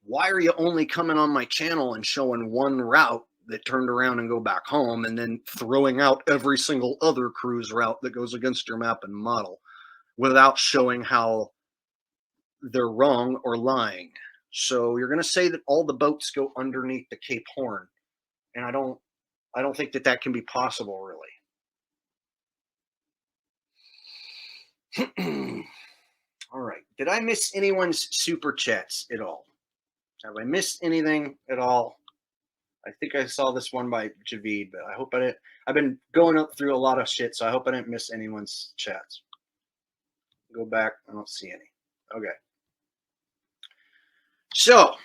why are you only coming on my channel and showing one route that turned around and go back home, and then throwing out every single other cruise route that goes against your map and model without showing how they're wrong or lying? So you're going to say that all the boats go underneath the Cape Horn, and I don't think that can be possible, really. All right. Did I miss anyone's super chats at all? Have I missed anything at all? I think I saw this one by Javid, but I hope I didn't. I've been going up through a lot of shit, so I hope I didn't miss anyone's chats. Go back. I don't see any. Okay. So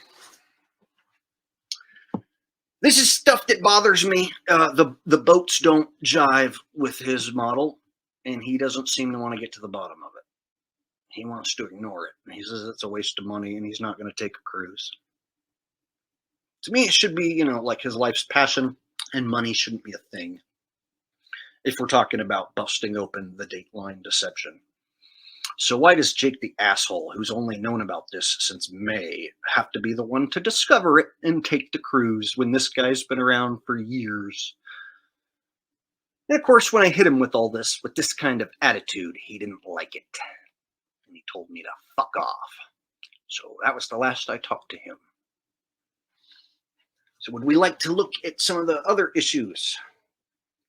this is stuff that bothers me. The boats don't jive with his model, and he doesn't seem to want to get to the bottom of it. He wants to ignore it. And he says it's a waste of money, and he's not going to take a cruise. To me, it should be, like his life's passion, and money shouldn't be a thing if we're talking about busting open the Dateline deception. So why does Jake the asshole, who's only known about this since May, have to be the one to discover it and take the cruise when this guy's been around for years? And of course, when I hit him with all this, with this kind of attitude, he didn't like it. And he told me to fuck off. So that was the last I talked to him. So would we like to look at some of the other issues?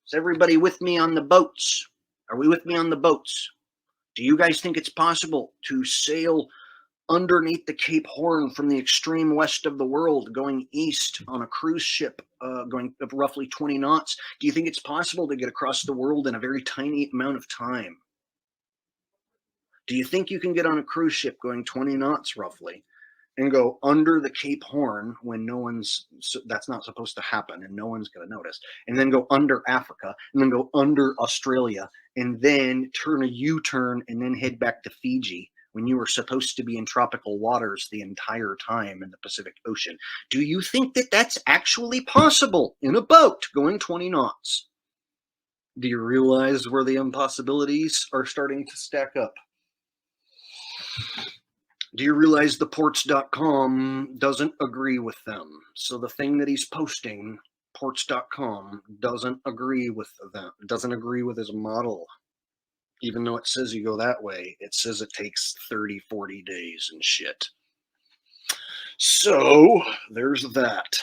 Is everybody with me on the boats? Are we with me on the boats? Do you guys think it's possible to sail underneath the Cape Horn from the extreme west of the world, going east on a cruise ship, going up roughly 20 knots? Do you think it's possible to get across the world in a very tiny amount of time? Do you think you can get on a cruise ship going 20 knots roughly and go under the Cape Horn when that's not supposed to happen and no one's going to notice, and then go under Africa, and then go under Australia, and then turn a U-turn and then head back to Fiji when you were supposed to be in tropical waters the entire time in the Pacific Ocean? Do you think that that's actually possible in a boat going 20 knots? Do you realize where the impossibilities are starting to stack up? Do you realize the ports.com doesn't agree with them? So the thing that he's posting, ports.com, doesn't agree with them, doesn't agree with his model. Even though it says you go that way, it says it takes 30, 40 days and shit. So there's that.